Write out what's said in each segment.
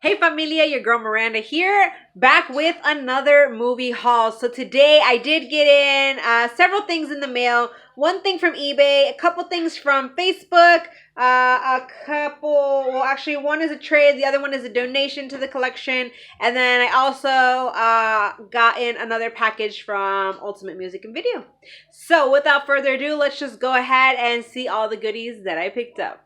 Hey familia, your girl Miranda here, back with another movie haul. So today I did get in several things in the mail. One thing from eBay, a couple things from Facebook, actually one is a trade, the other one is a donation to the collection. And then I also got in another package from Ultimate Music and Video. So without further ado, let's just go ahead and see all the goodies that I picked up.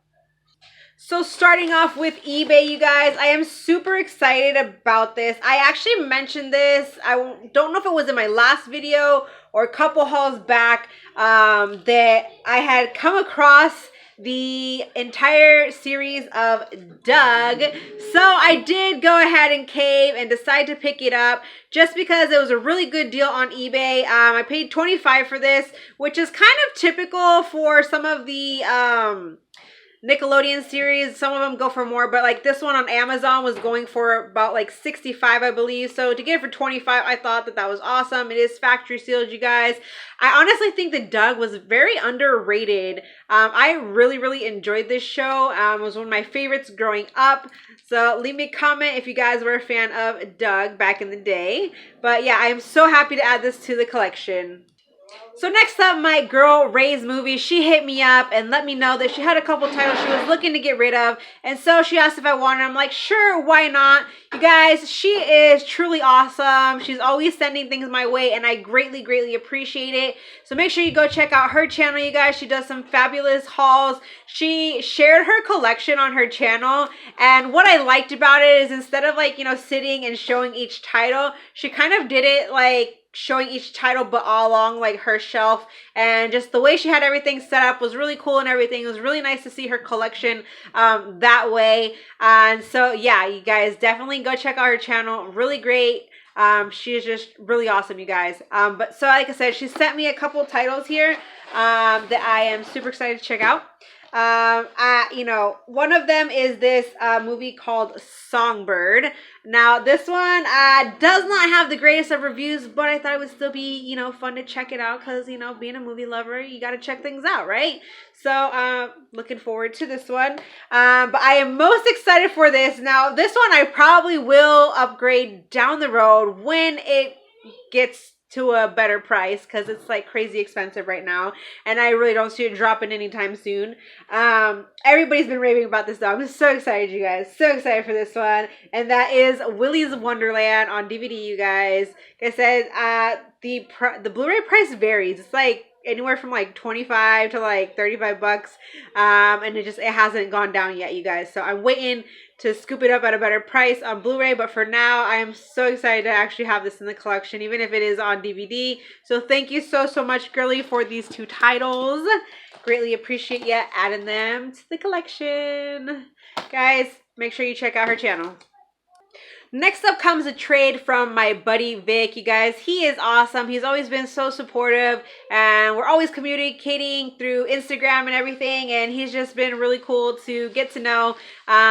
So starting off with eBay, you guys, I am super excited about this. I actually mentioned this. I don't know if it was in my last video or a couple hauls back that I had come across the entire series of Doug. So I did go ahead and cave and decide to pick it up just because it was a really good deal on eBay. I paid $25 for this, which is kind of typical for some of the Nickelodeon series. Some of them go for more, but like this one on Amazon was going for about like $65, I believe. So to get it for $25, I thought that was awesome. It is factory sealed, you guys. I honestly think that Doug was very underrated. I really enjoyed this show. It was one of my favorites growing up. So leave me a comment if you guys were a fan of Doug back in the day. But yeah, I am so happy to add this to the collection. So next up, my girl Ray's Movie. She hit me up and let me know that she had a couple titles she was looking to get rid of. And so she asked if I wanted them. I'm like, sure, why not? You guys, she is truly awesome. She's always sending things my way and I greatly appreciate it. So make sure you go check out her channel, you guys. She does some fabulous hauls. She shared her collection on her channel. And what I liked about it is instead of like, you know, sitting and showing each title, she kind of did it like showing each title but all along like her shelf, and just the way she had everything set up was really cool and everything. It was really nice to see her collection that way. And so yeah, you guys definitely go check out her channel. Really great. She is just really awesome, you guys. But so like I said, she sent me a couple titles here that I am super excited to check out. You know, one of them is this movie called Songbird. Now this one does not have the greatest of reviews, but I thought it would still be, you know, fun to check it out because, you know, being a movie lover, you got to check things out, right? So looking forward to this one. But I am most excited for this. Now this one I probably will upgrade down the road when it gets to a better price because it's like crazy expensive right now and I really don't see it dropping anytime soon. Everybody's been raving about this though. I'm so excited, you guys. So excited for this one. And that is Willy's Wonderland on DVD, you guys. Like I said, the Blu-ray price varies. It's like anywhere from like 25 to like 35 bucks. And it hasn't gone down yet, you guys. So I'm waiting to scoop it up at a better price on Blu-ray, but for now I am so excited to actually have this in the collection, even if it is on DVD. So thank you so much, girly, for these two titles. Greatly appreciate you adding them to the collection. Guys, make sure you check out her channel. Next up comes a trade from my buddy Vic. You guys, he is awesome. He's always been so supportive and we're always communicating through Instagram and everything, and he's just been really cool to get to know.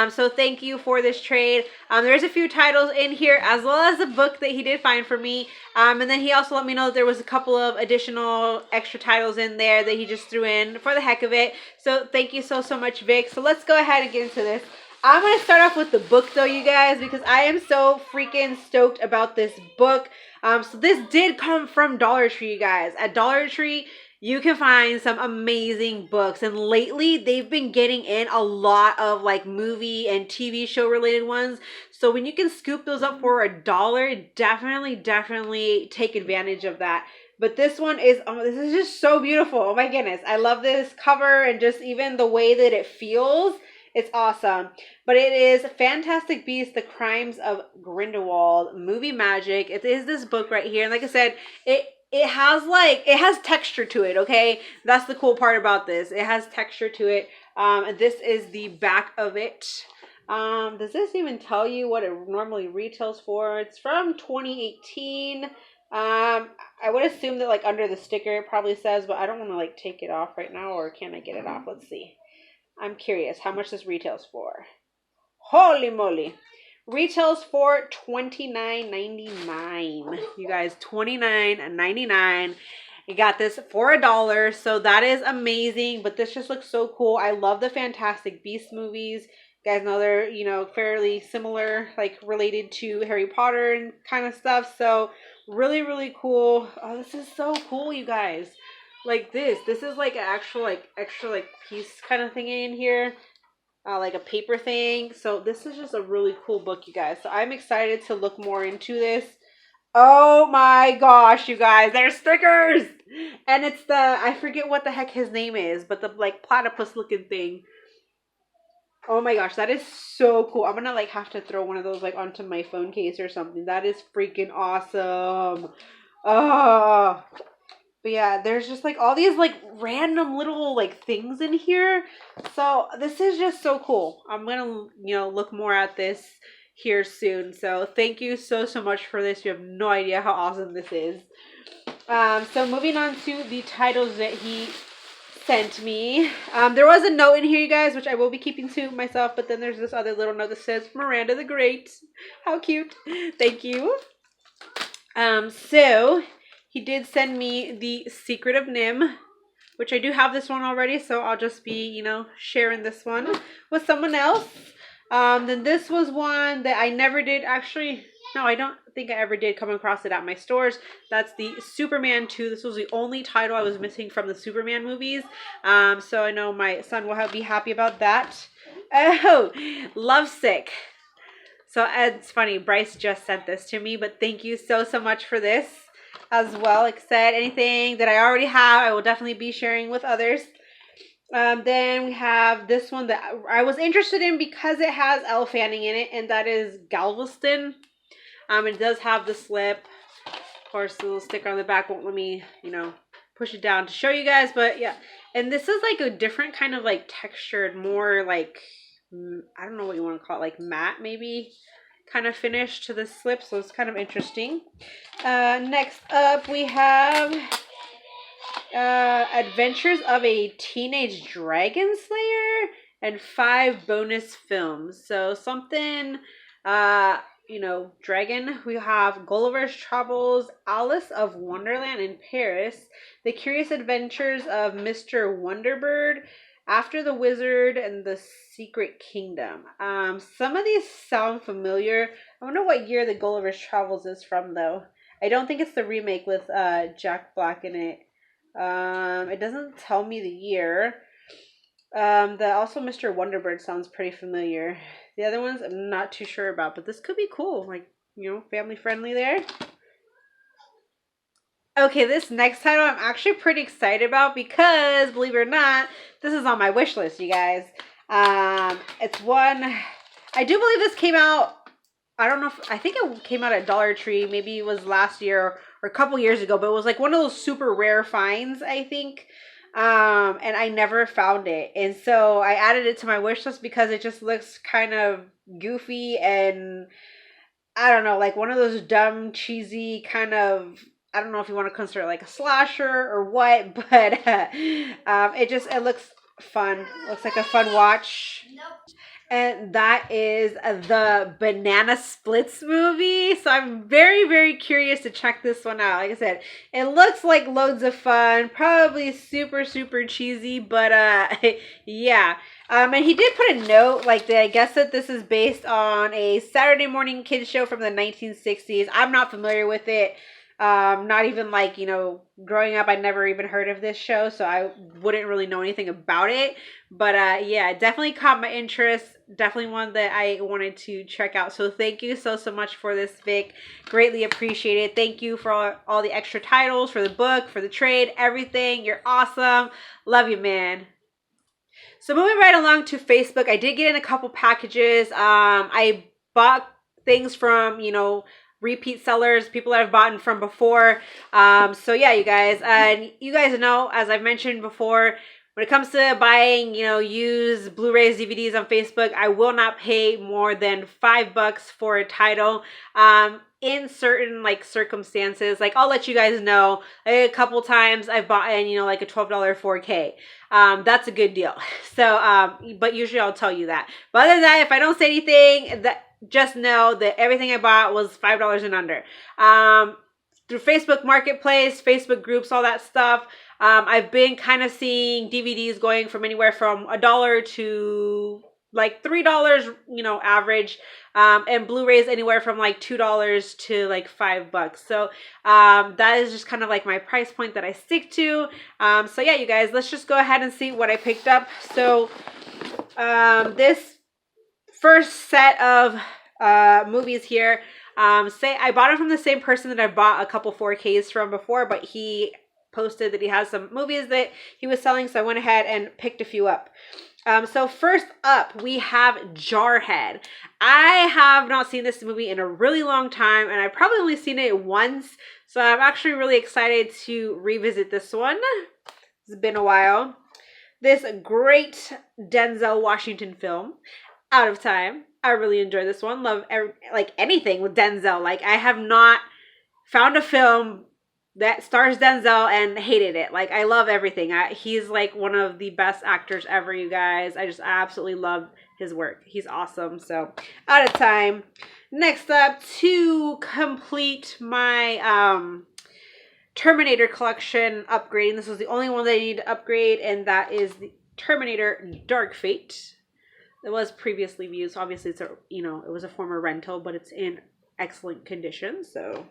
So thank you for this trade. There's a few titles in here as well as a book that he did find for me. And then he also let me know that there was a couple of additional extra titles in there that he just threw in for the heck of it. So thank you so much, Vic. So let's go ahead and get into this. I'm going to start off with the book though, you guys, because I am so freaking stoked about this book. So this did come from Dollar Tree, you guys. At Dollar Tree, you can find some amazing books. And lately, they've been getting in a lot of like movie and TV show related ones. So when you can scoop those up for $1, definitely take advantage of that. But this one is, this is just so beautiful. Oh my goodness. I love this cover and just even the way that it feels. It's awesome. But it is Fantastic Beasts, The Crimes of Grindelwald, Movie Magic. It is this book right here. And like I said, it has texture to it, okay? That's the cool part about this. It has texture to it. And this is the back of it. Does this even tell you what it normally retails for? It's from 2018. I would assume that like under the sticker it probably says, but I don't want to like take it off right now, or can I get it off? Let's see. I'm curious how much this retails for. Holy moly. Retails for $29.99. You guys, $29.99. You got this for $1. So that is amazing. But this just looks so cool. I love the Fantastic Beasts movies. You guys know they're, you know, fairly similar, like related to Harry Potter and kind of stuff. So really, really cool. Oh, this is so cool, you guys. Like this is like an actual like extra like piece kind of thing in here. Like a paper thing. So this is just a really cool book, you guys. So I'm excited to look more into this. Oh my gosh, you guys, there's stickers! And it's the, I forget what the heck his name is, but the like platypus looking thing. Oh my gosh, that is so cool. I'm gonna like have to throw one of those like onto my phone case or something. That is freaking awesome. Oh, but yeah, there's just like all these like random little like things in here. So this is just so cool. I'm gonna, you know, look more at this here soon. So thank you so much for this. You have no idea how awesome this is. So moving on to the titles that he sent me. There was a note in here, you guys, which I will be keeping to myself, but then there's this other little note that says Miranda the Great. How cute. Thank you. So he did send me The Secret of Nim, which I do have this one already, so I'll just be, you know, sharing this one with someone else. Then this was one that I never did actually. No, I don't think I ever did come across it at my stores. That's the Superman 2. This was the only title I was missing from the Superman movies. So I know my son will be happy about that. Oh, Lovesick. So it's funny, Bryce just sent this to me, but thank you so much for this as well. Like I said, anything that I already have, I will definitely be sharing with others. Then we have this one that I was interested in because it has Elle Fanning in it, and that is Galveston. It does have the slip. Of course, the little sticker on the back won't let me, you know, push it down to show you guys, but yeah. And this is like a different kind of like textured, more like, I don't know what you want to call it, like matte maybe kind of finish to the slip, so it's kind of interesting. Next up we have Adventures of a Teenage Dragon Slayer and 5 bonus films. So something, you know, dragon. We have Gulliver's Travels, Alice of Wonderland in Paris, The Curious Adventures of Mr. Wonderbird, After the Wizard, and The Secret Kingdom. Some of these sound familiar. I wonder what year the Gulliver's Travels is from, though. I don't think it's the remake with Jack Black in it. It doesn't tell me the year. Also Mr. Wonderbird sounds pretty familiar. The other ones I'm not too sure about, but this could be cool. Like, you know, family friendly there. Okay, this next title I'm actually pretty excited about because, believe it or not, this is on my wish list, you guys. It's one, I do believe this came out, I don't know if, I think it came out at Dollar Tree. Maybe it was last year or a couple years ago, but it was like one of those super rare finds, I think. And I never found it. And so I added it to my wish list because it just looks kind of goofy and I don't know, like one of those dumb, cheesy kind of, I don't know if you want to consider it like a slasher or what, but it looks fun. Looks like a fun watch. Nope. And that is the Banana Splits movie. So I'm very curious to check this one out. Like I said, it looks like loads of fun. Probably super cheesy, but yeah. And he did put a note, like I guess that this is based on a Saturday morning kids show from the 1960s. I'm not familiar with it. Not even like, you know, growing up, I never even heard of this show, so I wouldn't really know anything about it. But yeah, it definitely caught my interest. Definitely one that I wanted to check out. So thank you so much for this, Vic. Greatly appreciated. Thank you for all the extra titles, for the book, for the trade, everything. You're awesome. Love you, man. So moving right along to Facebook, I did get in a couple packages. I bought things from, you know, repeat sellers, people that I've bought from before. So yeah, you guys, and you guys know, as I've mentioned before, when it comes to buying, you know, used Blu-rays, DVDs on Facebook, I will not pay more than $5 for a title. In certain like circumstances, like I'll let you guys know, a couple times I've bought in, you know, like a $12 4K. That's a good deal. So, but usually I'll tell you that. But other than that, if I don't say anything, that just know that everything I bought was $5 and under. Through Facebook Marketplace, Facebook groups, all that stuff. I've been kind of seeing DVDs going from anywhere from $1 to like $3, you know, average, and Blu-rays anywhere from like $2 to like $5. So that is just kind of like my price point that I stick to. So yeah, you guys, let's just go ahead and see what I picked up. So this first set of movies here, I bought it from the same person that I bought a couple 4Ks from before, but he posted that he has some movies that he was selling, so I went ahead and picked a few up. So first up, we have Jarhead. I have not seen this movie in a really long time, and I've probably only seen it once, so I'm actually really excited to revisit this one. It's been a while. This great Denzel Washington film, Out of Time. I really enjoy this one. Love like anything with Denzel. Like, I have not found a film that stars Denzel and hated it. Like, I love everything. He's like one of the best actors ever, you guys. I just absolutely love his work. He's awesome. So, Out of Time. Next up, to complete my Terminator collection upgrading. This was the only one that I need to upgrade, and that is the Terminator Dark Fate. It was previously viewed, so obviously it's it was a former rental, but it's in excellent condition. So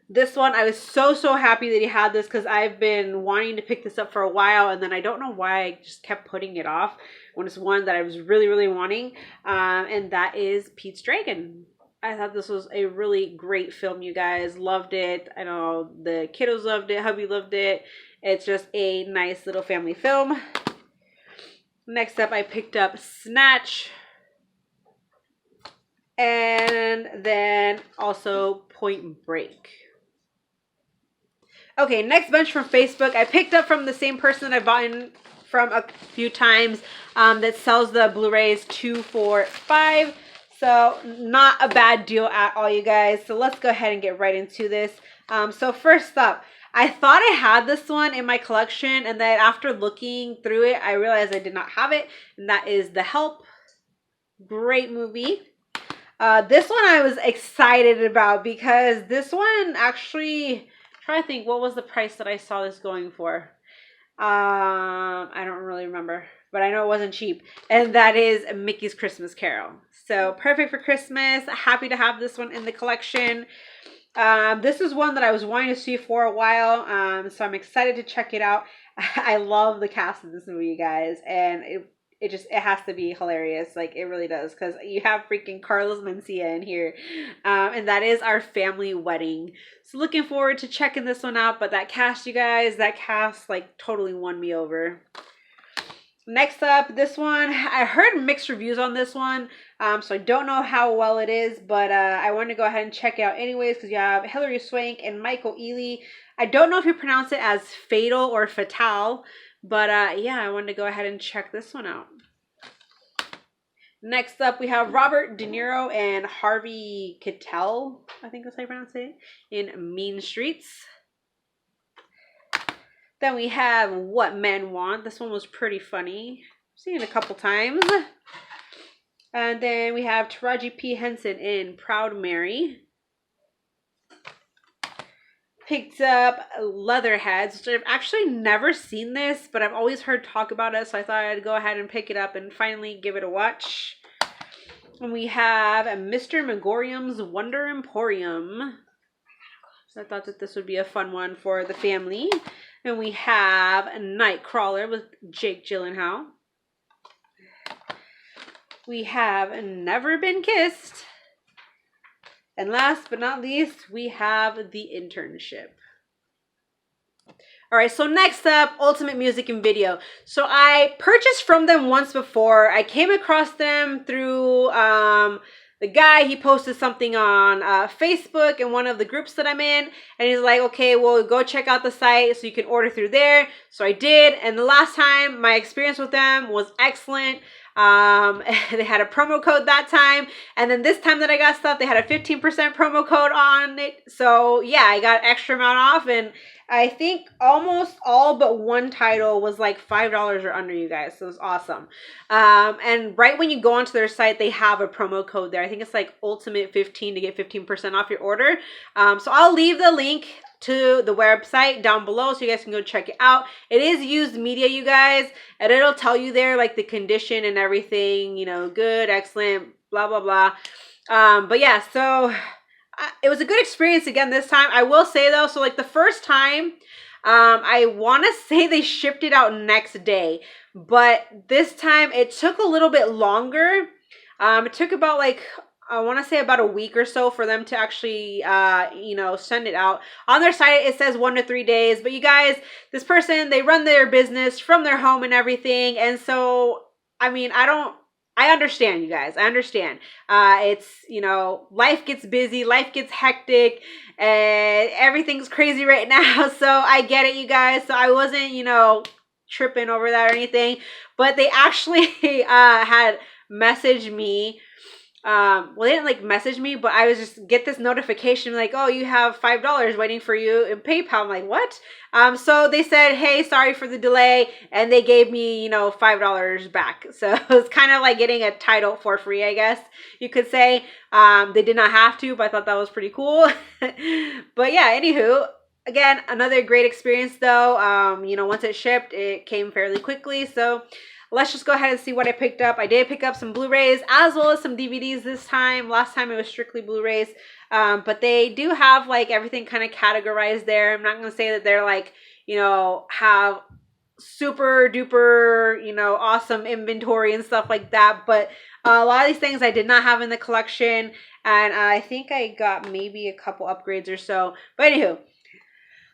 this one, I was so happy that he had this, because I've been wanting to pick this up for a while, and then I don't know why I just kept putting it off when it's one that I was really wanting, and that is Pete's Dragon. I thought this was a really great film, you guys. Loved it. I know the kiddos loved it. Hubby loved it. It's just a nice little family film. Next up, I picked up Snatch. And then also Point Break. Okay, next bunch from Facebook. I picked up from the same person that I've bought from a few times, that sells the Blu-rays 2 for $5. So not a bad deal at all, you guys. So let's go ahead and get right into this. So first up, I thought I had this one in my collection, and then after looking through it, I realized I did not have it, and that is The Help. Great movie. This one I was excited about, because this one actually, I'm trying to think, what was the price that I saw this going for? I don't really remember, but I know it wasn't cheap, and that is Mickey's Christmas Carol. So perfect for Christmas. Happy to have this one in the collection. This is one that I was wanting to see for a while, so I'm excited to check it out. I love the cast of this movie, you guys, and it has to be hilarious. Like, it really does, because you have freaking Carlos Mencia in here, and that is Our Family Wedding. So looking forward to checking this one out. But that cast, you guys, like totally won me over. Next up, this one, I heard mixed reviews on this one, so I don't know how well it is, but I wanted to go ahead and check it out anyways, because you have Hilary Swank and Michael Ealy. I don't know if you pronounce it as Fatal or Fatale, but yeah, I wanted to go ahead and check this one out. Next up, we have Robert De Niro and Harvey Keitel, I think that's how you pronounce it, in Mean Streets. Then we have What Men Want. This one was pretty funny. I've seen it a couple times. And then we have Taraji P. Henson in Proud Mary. Picked up Leatherheads, which I've actually never seen this, but I've always heard talk about it, so I thought I'd go ahead and pick it up and finally give it a watch. And we have Mr. Megorium's Wonder Emporium. So I thought that this would be a fun one for the family. And we have Nightcrawler with Jake Gyllenhaal. We have Never Been Kissed. And last but not least, we have The Internship. All right, so next up, Ultimate Music and Video. So I purchased from them once before. I came across them through the guy. He posted something on Facebook in one of the groups that I'm in, and he's like, okay, well, go check out the site so you can order through there. So I did, and the last time, my experience with them was excellent. They had a promo code that time, and then this time that I got stuff, they had a 15% promo code on it. So yeah, I got extra amount off, and I think almost all but one title was like $5 or under, you guys. So it was awesome. And right when you go onto their site, they have a promo code there. I think it's like Ultimate15 to get 15% off your order. So I'll leave the link to the website down below so you guys can go check it out. It is used media, you guys, and it'll tell you there like the condition and everything, you know, good, excellent, blah, blah, blah. But yeah, so it was a good experience again this time. I will say though, so like the first time, I want to say they shipped it out next day, but this time it took a little bit longer. It took about like, I want to say about a week or so for them to actually, you know, send it out. On their site, it says 1 to 3 days. But you guys, this person, they run their business from their home and everything. And so, I mean, I understand, you guys. I understand. It's, you know, life gets busy. Life gets hectic. And everything's crazy right now. So I get it, you guys. So I wasn't, you know, tripping over that or anything. But they actually had messaged me. Well, they didn't like message me, but I was just get this notification like, oh, you have $5 waiting for you in PayPal. I'm like, what? So they said, hey, sorry for the delay, and they gave me, you know, $5 back. So it was kind of like getting a title for free, I guess you could say. They did not have to, but I thought that was pretty cool. But yeah, anywho, again, another great experience though. You know, once it shipped, it came fairly quickly. So let's just go ahead and see what I picked up. I did pick up some Blu-rays as well as some DVDs this time. Last time it was strictly Blu-rays. But they do have like everything kind of categorized there. I'm not going to say that they're like, you know, have super duper, you know, awesome inventory and stuff like that. But a lot of these things I did not have in the collection. And I think I got maybe a couple upgrades or so. But anywho,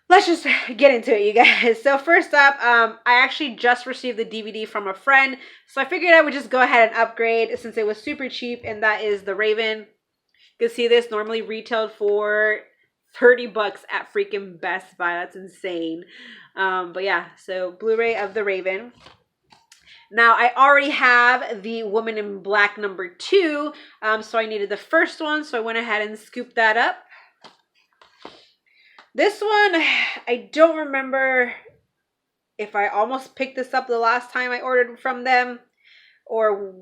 let's just get into it, you guys. So first up, I actually just received the DVD from a friend. So I figured I would just go ahead and upgrade since it was super cheap. And that is The Raven. You can see this normally retailed for $30 at freaking Best Buy. That's insane. But yeah, so Blu-ray of The Raven. Now, I already have the Woman in Black #2. So I needed the first one. So I went ahead and scooped that up. This one, I don't remember if I almost picked this up the last time I ordered from them, or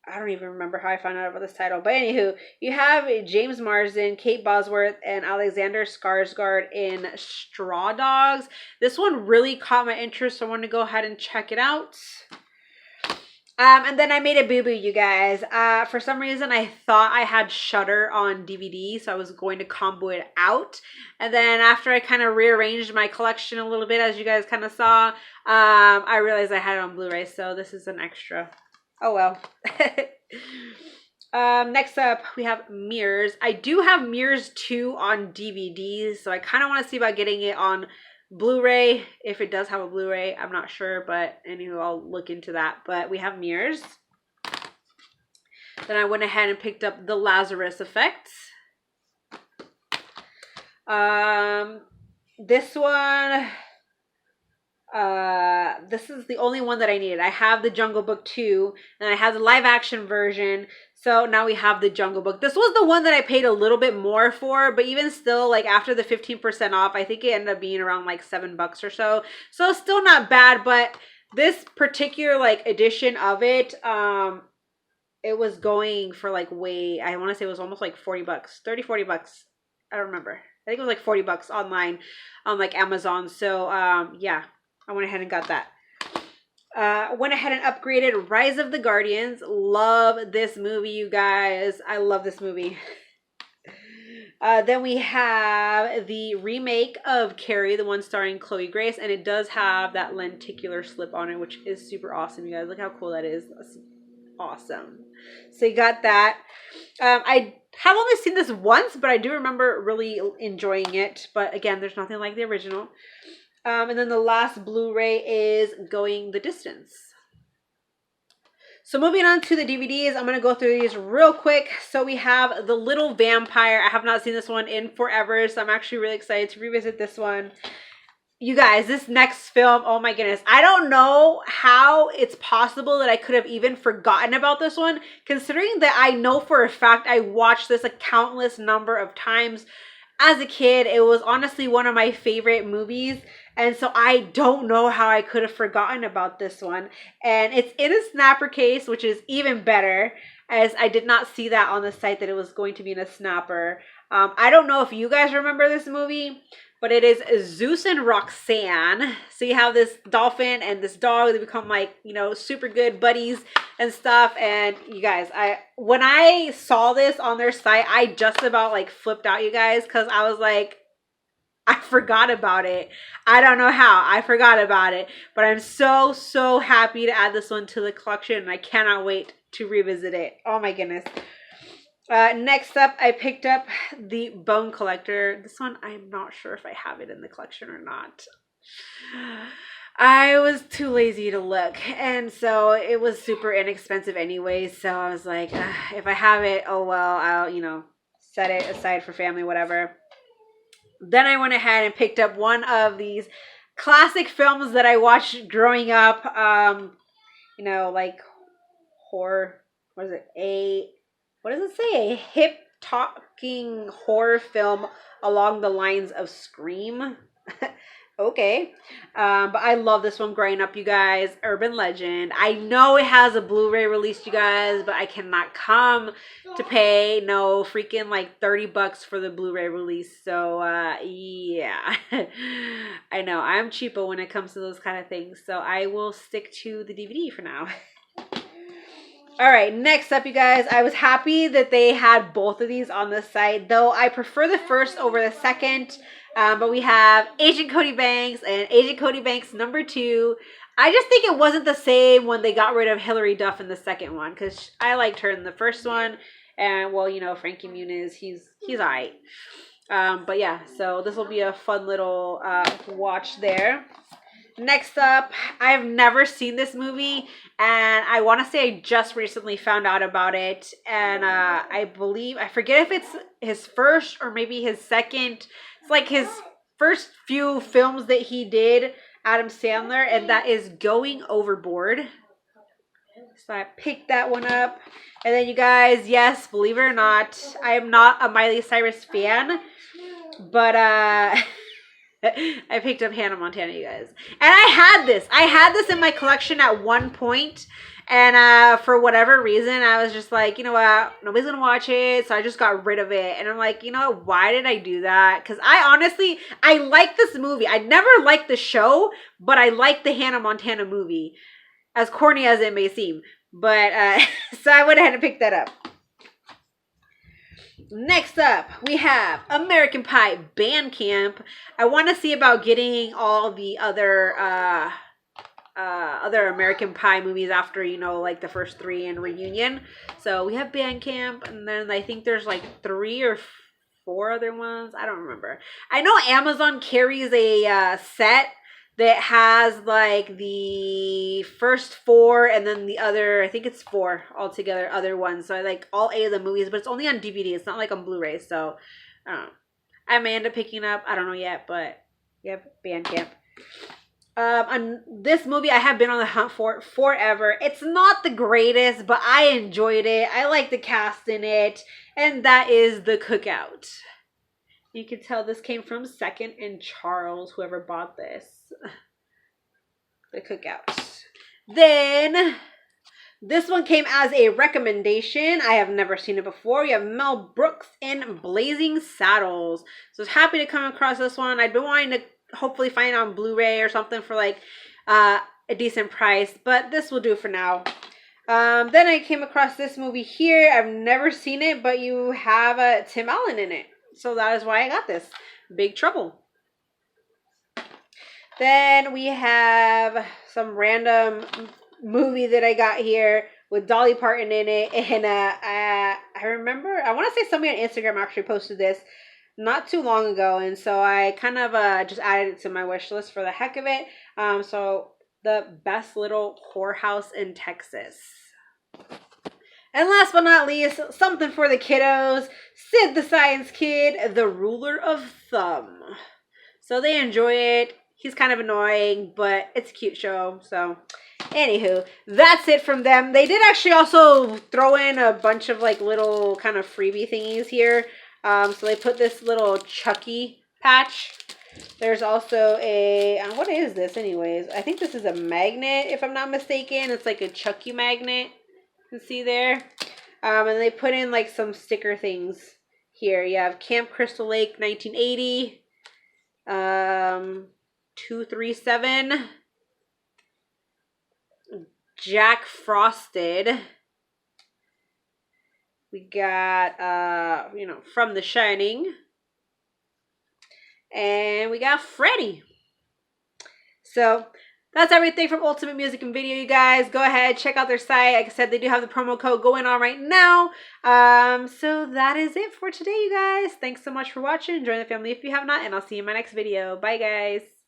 I don't even remember how I found out about this title. But anywho, you have James Marsden, Kate Bosworth, and Alexander Skarsgård in Straw Dogs. This one really caught my interest, so I wanted to go ahead and check it out. And then I made a boo-boo, you guys. For some reason, I thought I had Shudder on DVD, so I was going to combo it out. And then after I kind of rearranged my collection a little bit, as you guys kind of saw, I realized I had it on Blu-ray, so this is an extra. Oh, well. Next up, we have Mirrors. I do have Mirrors 2 on DVD, so I kind of want to see about getting it on Blu-ray, if it does have a Blu-ray. I'm not sure, but anyway, I'll look into that. But we have Mirrors. Then I went ahead and picked up The Lazarus Effect. This one, this is the only one that I needed. I have the Jungle Book 2, and I have the live action version. So now we have the Jungle Book. This was the one that I paid a little bit more for, but even still, like after the 15% off, I think it ended up being around like $7 or so. So still not bad, but this particular like edition of it, it was going for like way, I want to say it was almost like $40, $30-40. I don't remember. I think it was like $40 online on like Amazon. So yeah, I went ahead and got that. Went ahead and upgraded Rise of the Guardians. Love this movie, you guys. I love this movie. Then we have the remake of Carrie, the one starring Chloe Grace, and it does have that lenticular slip on it, which is super awesome, you guys. Look how cool that is. That's awesome. So you got that. I have only seen this once, but I do remember really enjoying it. But again, there's nothing like the original. And then the last Blu-ray is Going the Distance. So moving on to the DVDs, I'm going to go through these real quick. So we have The Little Vampire. I have not seen this one in forever, so I'm actually really excited to revisit this one. You guys, this next film, oh my goodness. I don't know how it's possible that I could have even forgotten about this one, considering that I know for a fact I watched this a countless number of times. as a kid, it was honestly one of my favorite movies. And so I don't know how I could have forgotten about this one. And it's in a snapper case, which is even better, as I did not see that on the site that it was going to be in a snapper. I don't know if you guys remember this movie, but it is Zeus and Roxanne. So you have this dolphin and this dog. They become like, you know, super good buddies and stuff. And you guys, when I saw this on their site, I just about like flipped out, you guys, because I was like, I forgot about it. I don't know how. I forgot about it. But I'm so, so happy to add this one to the collection. And I cannot wait to revisit it. Oh my goodness. Next up, I picked up the Bone Collector. This one, I'm not sure if I have it in the collection or not. I was too lazy to look. And so it was super inexpensive anyway. So I was like, if I have it, oh well, I'll, you know, set it aside for family, whatever. Then I went ahead and picked up one of these classic films that I watched growing up. You know, like horror. What is it? What does it say? A hip talking horror film along the lines of Scream. Okay. But I love this one growing up, you guys. Urban Legend. I know it has a Blu-ray release, you guys, but I cannot come to pay no freaking like $30 for the Blu-ray release. So yeah. I know I'm cheapo when it comes to those kind of things. So I will stick to the DVD for now. All right, next up, you guys, I was happy that they had both of these on the site, though I prefer the first over the second. But we have Agent Cody Banks and Agent Cody Banks #2. I just think it wasn't the same when they got rid of Hilary Duff in the second one, because I liked her in the first one. And, well, you know, Frankie Muniz, he's all right. But, yeah, so this will be a fun little watch there. Next up, I've never seen this movie, and I want to say I just recently found out about it, and I forget if it's his first or maybe his second. It's like his first few films that he did, Adam Sandler, and that is Going Overboard. So I picked that one up. And then you guys, yes, believe it or not, I am not a Miley Cyrus fan, but I picked up Hannah Montana, you guys. And I had this in my collection at one point. And for whatever reason, I was just like, you know what? Nobody's going to watch it. So I just got rid of it. And I'm like, you know what? Why did I do that? Because I like this movie. I never liked the show, but I like the Hannah Montana movie. As corny as it may seem. But, so I went ahead and picked that up. Next up, we have American Pie Bandcamp. I want to see about getting all the other American Pie movies after, you know, like the first 3 in Reunion. So we have Bandcamp, and then I think there's like 3 or 4 other ones. I don't remember. I know Amazon carries a set that has like the first 4 and then the other, I think it's 4 altogether, other ones. So I like all 8 of the movies, but it's only on DVD. It's not like on Blu-ray. So I don't know. I may end up picking up. I don't know yet, but we have Bandcamp. On this movie, I have been on the hunt for forever. It's not the greatest, but I enjoyed it. I like the cast in it. And that is The Cookout. You can tell this came from Second and Charles, whoever bought this. The Cookout. Then, this one came as a recommendation. I have never seen it before. We have Mel Brooks in Blazing Saddles. So I was happy to come across this one. I've been wanting to hopefully find it on Blu-ray or something for like a decent price. But this will do for now. Then I came across this movie here. I've never seen it, but you have Tim Allen in it. So that is why I got this. Big Trouble. Then we have some random movie that I got here with Dolly Parton in it. And I remember, I want to say somebody on Instagram actually posted this not too long ago. And so I kind of just added it to my wish list for the heck of it. So The Best Little Whorehouse in Texas. And last but not least, something for the kiddos. Sid the Science Kid, The Ruler of Thumb. So they enjoy it. He's kind of annoying, but it's a cute show. So, anywho, that's it from them. They did actually also throw in a bunch of like little kind of freebie thingies here. So they put this little Chucky patch. There's also a, what is this anyways? I think this is a magnet, if I'm not mistaken. It's like a Chucky magnet. You can see there. And they put in like some sticker things here. You have Camp Crystal Lake 1980. 237. Jack Frosted. We got, From The Shining. And we got Freddy. So that's everything from Ultimate Music and Video, you guys. Go ahead, check out their site. Like I said, they do have the promo code going on right now. So that is it for today, you guys. Thanks so much for watching. Join the family if you have not, and I'll see you in my next video. Bye, guys.